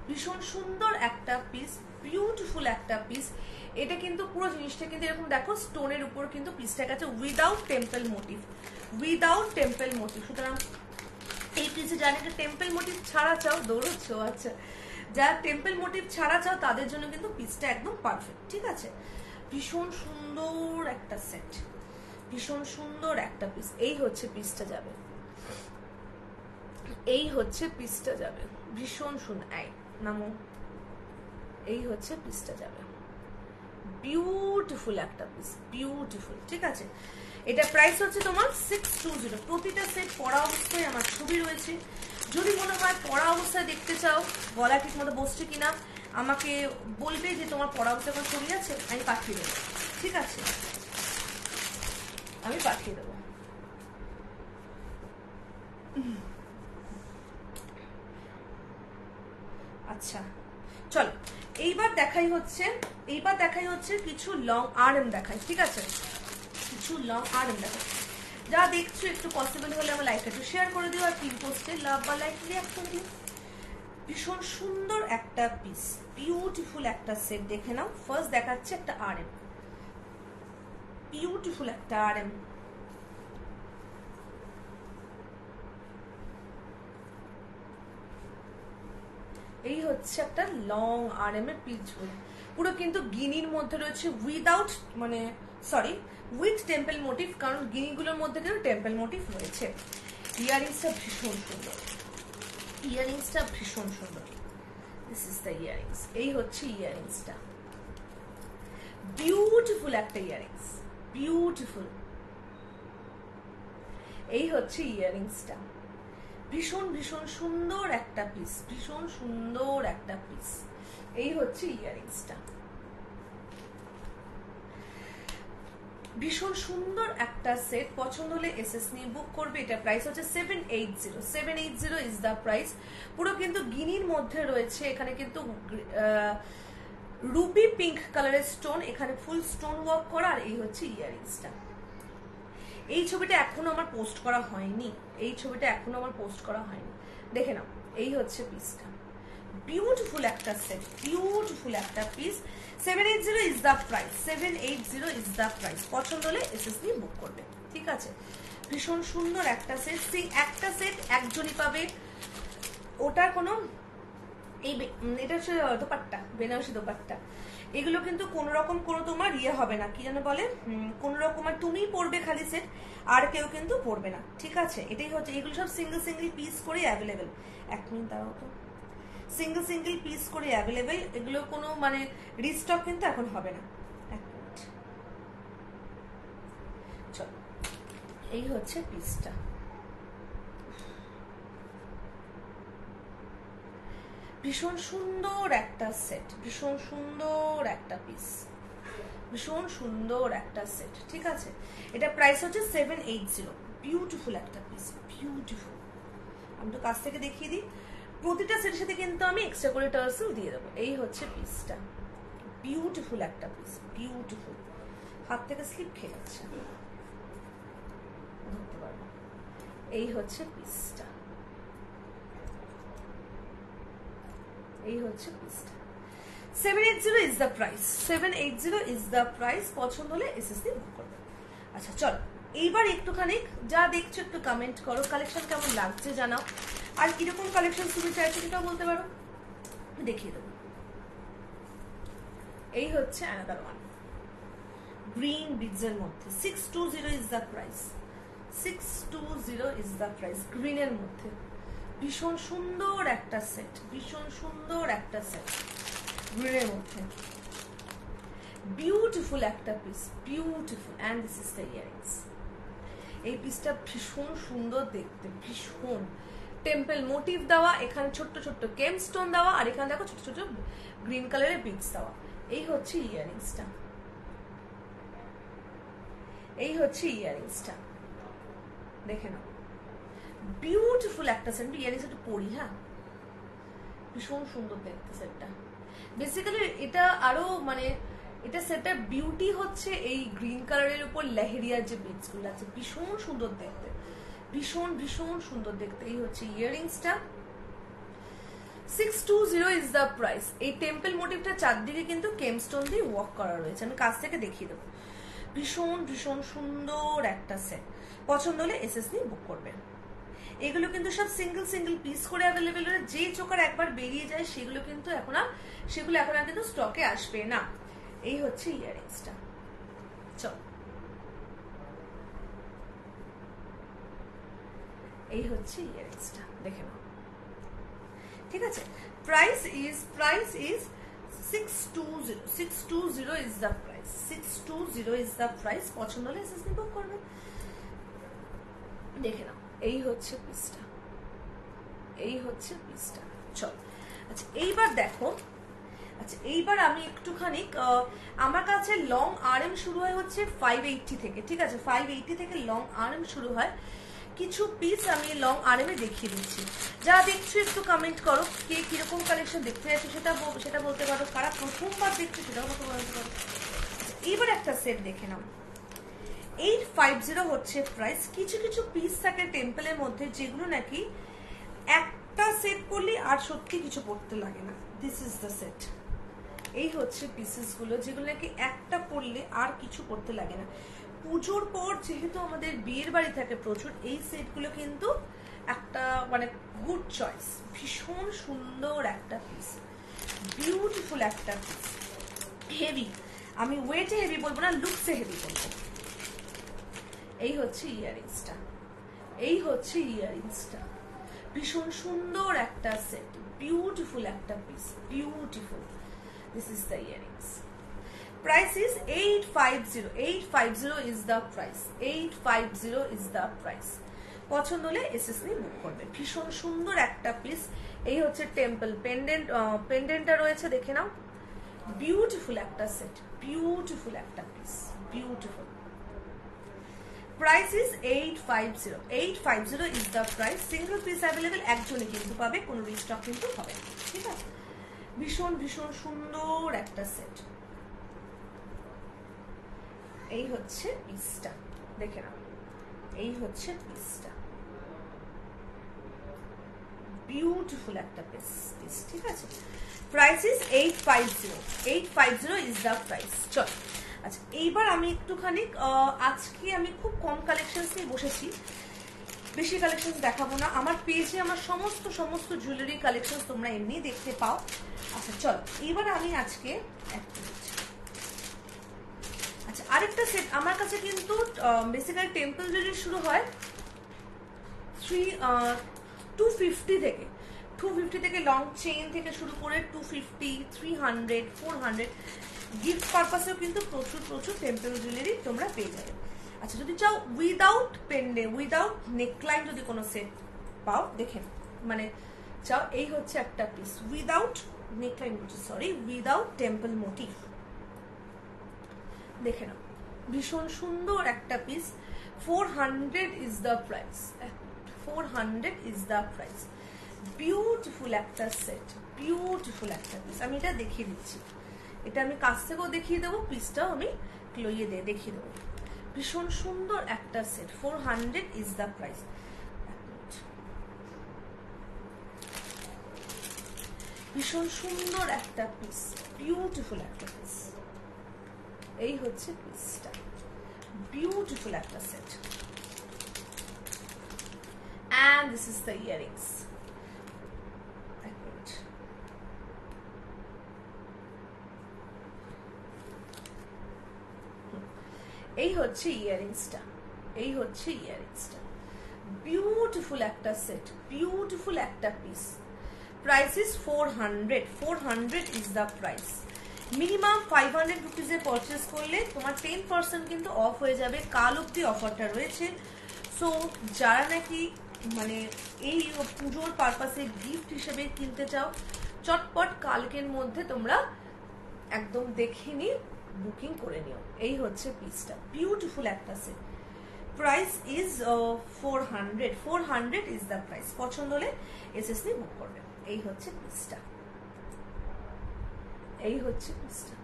ভীষণ সুন্দর একটা পিস, বিউটিফুল একটা পিস। এটা কিন্তু পুরো জিনিসটা কিন্তু এরকম দেখো স্টোনের উপর কিন্তু পিসটা গেছে without temple motive, without temple motive. সুতরাং এই পিসে যারা টেম্পল মোটিভ ছাড়া চাও, দৌড়চ্ছ, আচ্ছা, যারা টেম্পল মোটিভ ছাড়া চাও তাদের জন্য কিন্তু পিসটা একদম পারফেক্ট, ঠিক আছে। ভীষণ সুন্দর একটা সেট, ভীষণ সুন্দর একটা পিস। এই হচ্ছে পিসটা যাবে, এই হচ্ছে পিসটা যাবে, ভীষণ সুন্দর। এই নামো, এই হচ্ছে পিসটা যাবে, বিউটিফুল একটা পিস, বিউটিফুল, ঠিক আছে। এটা প্রাইস হচ্ছে তোমার 620। প্রতিটা সেট পরা অবস্থায় আমার ছবি রয়েছে, যদি মনে হয় পরা অবস্থায় দেখতে চাও, গলা ঠিক মতো বসছে কিনা আমাকে বলবে যে তোমার পরা অবস্থায় কোনো ছবি আছে, আমি পাঠিয়ে দেবো, ঠিক আছে, আমি পাঠিয়ে দেবো। আচ্ছা চলো, এইবার দেখাই হচ্ছে, এইবার দেখাই হচ্ছে কিছু লং আর্ম দেখাই, ঠিক আছে, কিছু লং আর্ম দেখাই। যা দেখছো একটু পসিবল হলে আমার লাইকটা একটু শেয়ার করে দিও, আর পিন পোস্টে লাভ বা লাইক রিঅ্যাক্ট করে দিও। ভীষণ সুন্দর একটা পিস, বিউটিফুল একটা সেট, দেখে নাও। ফার্স্ট দেখাচ্ছে একটা আরএম, বিউটিফুল একটা আরএম, এই হচ্ছে একটা লং আরএম এর পিস, পুরো কিন্তু গিনির মধ্যে রয়েছে উইদাউট, মানে সরি উইথ টেম্পল মোটিভ, কারণ গিনিগুলোর মধ্যে কিন্তু টেম্পল মোটিভ রয়েছে। ইয়ারিংসটা ভীষণ সুন্দর, ইয়ারিংসটা ভীষণ সুন্দর। দিস ইজ দ্য ইয়ারিংস, এই হচ্ছে ইয়ারিংসটা, বিউটিফুল একটা ইয়ারিংস, বিউটিফুল। এই হচ্ছে ইয়ারিংসটা, ভীষণ ভীষণ সুন্দর একটা পিস, ভীষণ সুন্দর একটা পিস। এই হচ্ছে ইয়ারিংসটা, ভীষণ সুন্দর একটা সেট। পছন্দ হলে এসএস নিয়ে বুক করবে। এটা প্রাইস হচ্ছে 780, 780 ইজ দ্য প্রাইস। পুরো কিন্তু গিনির মধ্যে রয়েছে, এখানে কিন্তু রুবি পিঙ্ক কালারের স্টোন, এখানে ফুল স্টোন ওয়ার্ক করা। আর এই হচ্ছে ইয়ারিংসটা। এই ছবিটা এখনো আমার পোস্ট করা হয়নি, এই ছবিটা এখনো আমার পোস্ট করা হয়নি, দেখে নাও। এই হচ্ছে পিসটা, বিউটিফুল একটা সেট, বিউটিফুল একটা piece. 780 is the price, 780 is the price. পছন্দ হলে এসএস নিয়ে বুক করবে, ঠিক আছে। ভীষণ সুন্দর একটা সেট, সেই একটা সেট একজনই পাবে, ওটার কোনো এই এটা হচ্ছে দোপাট্টা, বেনারসি দোপাট্টা। এগুলো কিন্তু কোন রকম কোনো তোমার ইয়ে হবে না, কি যেন বলে, কোন রকম আর তুমিই পরবে খালি সেট, আর কেউ কিন্তু পরবে না, ঠিক আছে। এটাই হচ্ছে, এগুলো সব সিঙ্গেল সিঙ্গেল পিস করে অ্যাভেলেবেল। 1 মিনিট দাঁড়াও তো, সিঙ্গেল সিঙ্গেল পিস করে অ্যাভেলেবেল, এগুলো কোনো মানে রিস্টক কিন্তু এখন হবে না। 1 মিনিট, চলো। এই হচ্ছে পিসটা, ভীষণ সুন্দর একটা সেট, ভীষণ সুন্দর একটা পিস, ভীষণ সুন্দর একটা সেট। ঠিক আছে, এটা প্রাইস হচ্ছে 780। বিউটিফুল একটা পিস, বিউটিফুল। আমি তো কাছ থেকে দেখিয়ে দিই, প্রতিটা সেটের সাথে কিন্তু আমি এক্সট্রা করে টার্সেল দিয়ে দেবো। এই হচ্ছে পিসটা, বিউটিফুল একটা পিস, বিউটিফুল। হাত থেকে স্লিপ খেয়ে যাচ্ছে, ধরতে পারবো। এই হচ্ছে পিসটা, এই হচ্ছে পিসটা। 780 is the price, 780 is the price. পছন্দ হলে এসএসডি বুক করবে। আচ্ছা চলো, এইবার একটুখানি যা দেখছো একটু কমেন্ট করো, কালেকশন কেমন লাগছে জানাও, আর কিরকম কালেকশন তুমি চাইছো সেটাও বলতে পারো, দেখিয়ে দেবো। এই হচ্ছে অ্যানাদার ওয়ান, গ্রিন বিডসের মধ্যে 620 is the price, 620 is the price, গ্রিনের মধ্যে। ভীষণ সুন্দর একটা সেট, ভীষণ সুন্দর একটা সেট, গ্রিনের মধ্যে। বিউটিফুল একটা piece, beautiful. And this is the earrings. এই পিসটা ভীষণ সুন্দর দেখতে, ভীষণ টেম্পল মোটিভ দেওয়া, এখানে ছোট্ট ছোট্ট কেম স্টোন দেওয়া, আর এখানে দেখো ছোট ছোট গ্রিন কালারের বিটস দেওয়া। এই হচ্ছে ইয়ারিংসটা, এই হচ্ছে ইয়ারিংসটা, দেখে নাও। বিউটিফুল একটা সেট। ইয়ারিংস একটু পরি, হ্যাঁ, ভীষণ সুন্দর দেখতে সেটটা। বেসিক্যালি এটা আরো মানে এটা সেটটার বিউটি হচ্ছে এই গ্রিন কালারের উপর লেহেরিয়ার যে বিটস গুলো আছে, ভীষণ সুন্দর দেখতে, ভীষণ ভীষণ সুন্দর দেখতে। এই হচ্ছে ইয়ারিংসটা, 620 ইজ দ্য প্রাইস। এই টেম্পল মোটিভটা চারদিকে কিন্তু কেমস্টোন দিয়ে ওয়ার্ক করা রয়েছে, আমি কাছ থেকে দেখিয়ে দেবো। ভীষণ ভীষণ সুন্দর একটা সেট। পছন্দ হলে এসএসডি বুক করবে। এগুলো কিন্তু সব সিঙ্গেল সিঙ্গেল পিস করে অ্যাভেলেবেল রয়েছে, যে চোকার একবার বেরিয়ে যায় সেগুলো কিন্তু এখন আর কিন্তু স্টকে আসবে না। এই হচ্ছে ইয়ারিংসটা। চল, এই হচ্ছে ইয়ারিংসটা, দেখে নাও। ঠিক আছে, price is 620, 620 is the price, 620 is the price. পছন্দ হলে এসএসডি বুক করবে। দেখে নাও, এই হচ্ছে পিসটা, এই হচ্ছে পিসটা। চল, আচ্ছা এইবার দেখো। আচ্ছা এইবার আমি একটুখানি, আমার কাছে লং আরএম শুরু হয় হচ্ছে 580 থেকে। ঠিক আছে, 580 থেকে লং আরএম শুরু হয়। কিছু পিস আমি লং আরএম এ দেখিয়ে দিচ্ছি। যা দেখছো একটু কমেন্ট করো, কে কিরকম কালেকশন দেখতে যাচ্ছে সেটা বলতে পারো, কারা প্রথমবার দেখছো সেটাও বলতে পারো। এইবার একটা সেট দেখে নাও, 850 হচ্ছে প্রাইস। কিছু কিছু পিস থাকে টেম্পলের মধ্যে যেগুলো নাকি একটা সেট করলে আর সত্যি কিছু পড়তে লাগে না। This is the set. এই হচ্ছে পিসেস গুলো যেগুলো নাকি একটা পড়লে আর কিছু পড়তে লাগে না। পুজোর পর যেহেতু আমাদের বিয়ের বাড়ি থাকে প্রচুর, এই সেটগুলো কিন্তু একটা মানে গুড চয়েস। ভীষণ সুন্দর একটা পিস, বিউটিফুল একটা পিস, হেভি। আমি ওয়েটে হেভি বলবো না, লুকসে হেভি বলবো। এই হচ্ছে ইয়ারিংসটা, এই হচ্ছে ইয়ারিংসটা। ভীষণ সুন্দর একটা সেট, বিউটিফুল একটা piece, beautiful. This is the earrings. Price is 850, 850 is the price, 850 is the price. পছন্দ হলে এসএসডি বুক করবে। ভীষণ সুন্দর একটা পিস। এই হচ্ছে টেম্পল পেন্ডেন্টটা রয়েছে, দেখে নাও। বিউটিফুল একটা সেট, বিউটিফুল একটা piece, beautiful. Price is 850, 850 is the price. Single piece available, একজনে কিন্তু পাবে, কোনো রিস্টক কিন্তু হবে না। ঠিক আছে, ভীষণ ভীষণ সুন্দর একটা সেট। এই হচ্ছে পিসটা, দেখে নাও। এই হচ্ছে পিসটা, বিউটিফুল একটা পিস। ঠিক আছে, price is 850, 850 is the price. চল, আচ্ছা এইবার আমি একটুখানি, আজকে আমি খুব কম কালেকশন নিয়ে বসেছি, বেশি কালেকশন দেখাবো না। আমার পেজে আমার সমস্ত জুয়েলারি কালেকশন তোমরা এমনি দেখতে পাও। আচ্ছা চল, এবার আমি আজকে আচ্ছা আরেকটা সেট আমার কাছে কিন্তু বেসিক্যালি টেম্পল জুয়েলারি শুরু হয় 250 থেকে, 250 থেকে লং চেইন থেকে শুরু করে 250, 300, 400 গিফট পারপাসেও কিন্তু প্রচুর টেম্পল জুয়েলারি তোমরা পেয়ে যাবে। আচ্ছা যদি চাও উইদাউট পেন্ডে উইদাউট নেকলাইন যদি কোনো সেট পাও দেখেন, মানে চাও এই হচ্ছে একটা piece without neckline, sorry without temple motive, দেখে নাও ভীষণ সুন্দর একটা piece. 400 is the price, 400 is the price. Beautiful একটা সেট, বিউটিফুল একটা পিস। আমি এটা দেখিয়ে দিচ্ছি, এটা আমি কাছ থেকেও দেখিয়ে দেবো, পিসটাও আমি ক্লোইয়ে দিয়ে দেখিয়ে দেবো। ভীষণ সুন্দর একটা সেট, 400 ইজ দ্য প্রাইস। ভীষণ সুন্দর একটা পিস, বিউটিফুল একটা পিস। এই হচ্ছে পিসটা, বিউটিফুল একটা set. And this is the earrings. এই হচ্ছে ইয়ারিংসটা, এই হচ্ছে ইয়ারিংসটা। বিউটিফুল একটা সেট, বিউটিফুল একটা piece. Price is 400, 400 is the price. Minimum 500 রুপিজে পারচেস করলে তোমার 10% কিন্তু অফ হয়ে যাবে, কাল অব্দি অফারটা রয়েছে। সো যারা নাকি মানে এই পুজোর পারপাসে গিফট হিসেবে কিনতে চাও, চটপট কালকের মধ্যে তোমরা একদম দেখে নিয়ে বুকিং করে নিও। এই হচ্ছে পিসটা, বিউটিফুল একটা set. Price is 400, 400 is the price. পছন্দ হলে এসএসসি বুক করবে। এই হচ্ছে পিসটা, এই হচ্ছে পিসটা।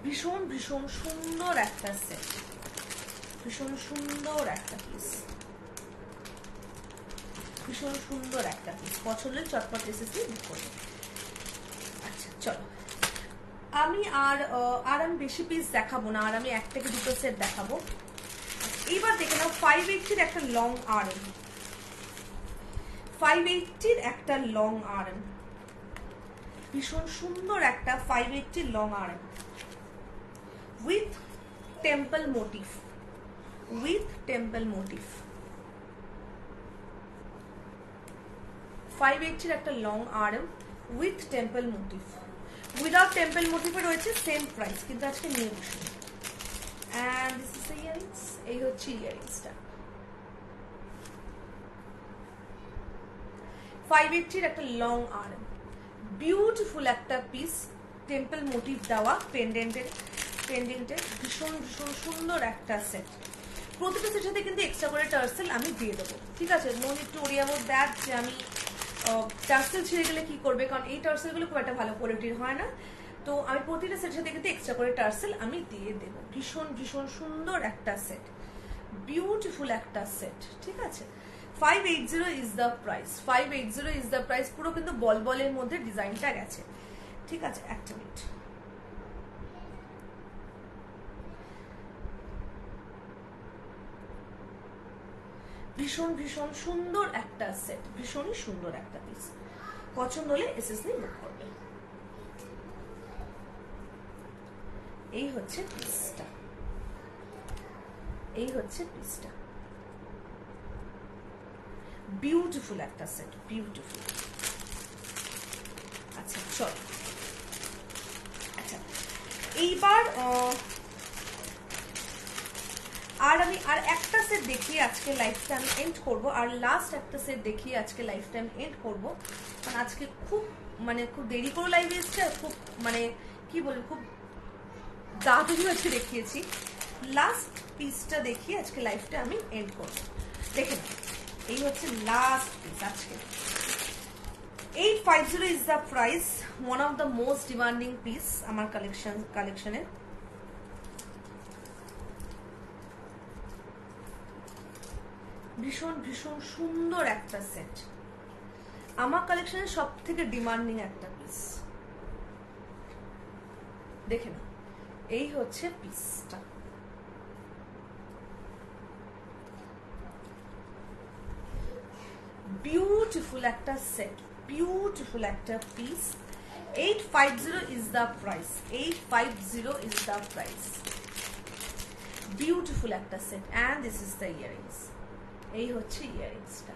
ভীষণ ভীষণ সুন্দর একটা সেট, ভীষণ সুন্দর একটা পিস, ভীষণ সুন্দর একটা পিস। পছন্দ হলে চটপট এসএসসি বুক করবে। আচ্ছা চলো, আমি আমি বেশি পিস দেখাবো না, আর আমি এক থেকে দুটো সেট দেখাবো। এইবার দেখে নাও 580 একটা লং আর্ম, 580 একটা লং আর্ম, ভীষণ সুন্দর একটা 580 long arm with temple motif, with temple motif. 580 একটা long arm with temple motive. Without temple মোটিভে রয়েছে সেম প্রাইস, কিন্তু আজকে নিয়ে বসে। And this is the earrings. এই হচ্ছে ইয়ারিংসটা, 580 একটা লং আর্ম, বিউটিফুল একটা পিস, টেম্পল মোটিভ দেওয়া পেন্ডেন্টের, ভীষণ ভীষণ সুন্দর একটা সেট। প্রতিটা সেটের সাথে কিন্তু এক্সট্রা করে টার্সেল আমি দিয়ে দেবো, ঠিক আছে? No need to worry about that যে আমি টার্সেল ছিঁড়ে গেলে কি করবে, কারণ এই টার্সেলগুলো খুব একটা ভালো কোয়ালিটির হয় না। তো আমি প্রতিটা সেটের সাথে কিন্তু এক্সট্রা করে টার্সেল আমি দিয়ে দেবো। ভীষণ ভীষণ সুন্দর একটা সেট, বিউটিফুল একটা সেট, ঠিক আছে? 580 is the price, 580 is the price. পুরো কিন্তু বল বলের মধ্যে ডিজাইনটা গেছে, ঠিক আছে? একটা মিনিট। ভীষণ ভীষণ সুন্দর একটা সেট, ভীষণই সুন্দর একটা পিস। পছন্দ হলে এসএসসি বুক করবে। এই হচ্ছে পিসটা, এই হচ্ছে পিসটা। বিউটিফুল একটা সেট, বিউটিফুল। আচ্ছা চল, আচ্ছা এইবার আমি আর একটা সেট দেখিয়ে আজকে লাইফটা আমি এন্ড করবো, আর লাস্ট একটা সেট দেখিয়ে আজকে লাইফটা আমি এন্ড করবো। কারণ আজকে খুব খুব দেরি করে লাইভ এসছে, খুব কি বলবো, খুব দাঁড়িয়ে আজকে দেখিয়েছি। লাস্ট পিসটা দেখিয়ে আজকে লাইফটা আমি এন্ড করবো। দেখে নাও, এই হচ্ছে লাস্ট পিস আজকে। 850 is the price. One of the most demanding piece আমার কালেকশনে। ভীষণ ভীষণ সুন্দর একটা সেট, আমার কালেকশনের সব থেকে ডিমান্ডিং একটা পিস। দেখে না, এই হচ্ছে পিসটা। বিউটিফুল একটা সেট, বিউটিফুল একটা piece. 850 is the price, 850 is the price. Beautiful একটা set. And this is the earrings. এই হচ্ছে ইয়ারিংসটা,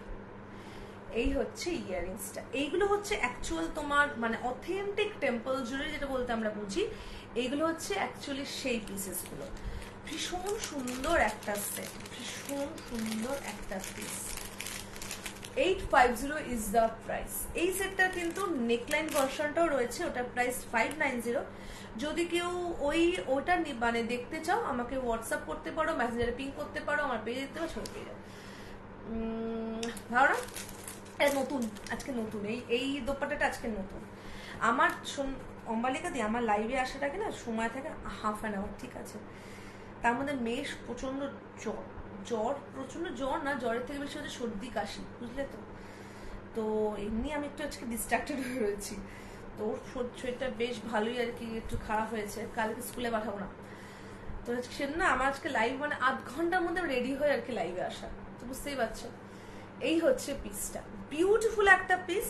এই হচ্ছে ইয়ারিংসটা। এইগুলো হচ্ছে অ্যাকচুয়াল তোমার অথেন্টিক টেম্পল জুয়েলারি যেটা বলতে আমরা বুঝি। এইগুলো হচ্ছে অ্যাকচুয়ালি সেই পিসেসগুলো। ভীষণ সুন্দর একটা সেট, ভীষণ সুন্দর একটা পিস। 850 is the price. এই সেটটার কিন্তু নেকলাইন ভার্সনটাও রয়েছে, ওটার প্রাইস 590। যদি কেউ ওটা মানে দেখতে চাও আমাকে হোয়াটসঅ্যাপ করতে পারো, মেসেঞ্জারে পিং করতে পারো, আমার পেয়ে যেতে পারো, ছবি পেয়ে যাও। ভালো না? এটা নতুন, আজকে নতুন, এই দোপাট্টাটা আজকে নতুন। আমার অম্বালিকা দি আমার লাইভে আসাটাকে না সময় থাকে হাফ অ্যান আওয়ার, ঠিক আছে? তার মধ্যে মেয়ের প্রচন্ড জ্বর, প্রচন্ড জ্বর না, জ্বরের থেকে বেশি হচ্ছে সর্দি কাশি, বুঝলে তো? তো এমনি আমি একটু আজকে ডিস্ট্রাক্টেড হয়ে রয়েছি। তো শরীরটা বেশ ভালোই আর কি, একটু খারাপ হয়েছে, কালকে স্কুলে পাঠাবো না। তো সেটা না আমার আজকে লাইভ মানে আধ ঘন্টার মধ্যে রেডি হয়ে আর কি লাইভে আসা, তো বুঝতেই পারছো। এই হচ্ছে পিসটা, বিউটিফুল একটা piece.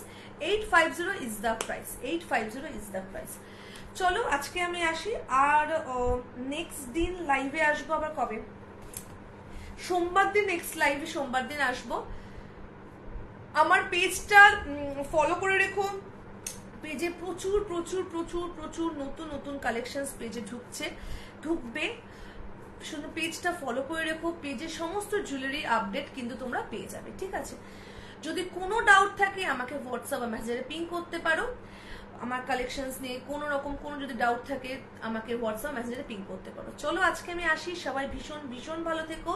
850 is the price, 850 is the price. চলো আজকে আমি আসি, আর নেক্সট দিন লাইভে আসবো আবার কবে? সোমবার দিন নেক্সট লাইভে, সোমবার দিন আসবো। আমার পেজটা ফলো করে রেখো, পেজে প্রচুর প্রচুর প্রচুর প্রচুর নতুন নতুন কালেকশনস পেজে ঢুকবে। শুধু পেজটা ফলো করে রেখো, পেজে সমস্ত জুয়েলারি আপডেট কিন্তু তোমরা পেয়ে যাবে, ঠিক আছে? যদি কোনো ডাউট থাকে আমাকে হোয়াটসঅ্যাপ বা মেসেঞ্জারে পিং করতে পারো। আমার কালেকশনস নিয়ে কোনো রকম কোনো যদি ডাউট থাকে আমাকে হোয়াটসঅ্যাপ মেসেঞ্জারে পিং করতে পারো। চলো আজকে আমি আসি, সবাই ভীষণ ভীষণ ভালো থেকো।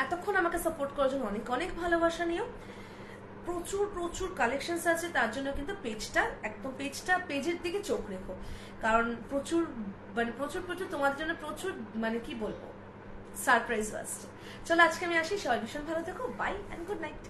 এতক্ষণ আমাকে সাপোর্ট করার জন্য অনেক অনেক ভালোবাসা নিও। প্রচুর প্রচুর কালেকশনস আছে, তার জন্য কিন্তু পেজের দিকে চোখ রেখো, কারণ প্রচুর প্রচুর তোমাদের জন্য প্রচুর মানে কি বলবো সারপ্রাইজ আসছে। চলো আজকে আমি আসি, সবাই ভীষণ ভালো থেকো, বাই অ্যান্ড গুড নাইট।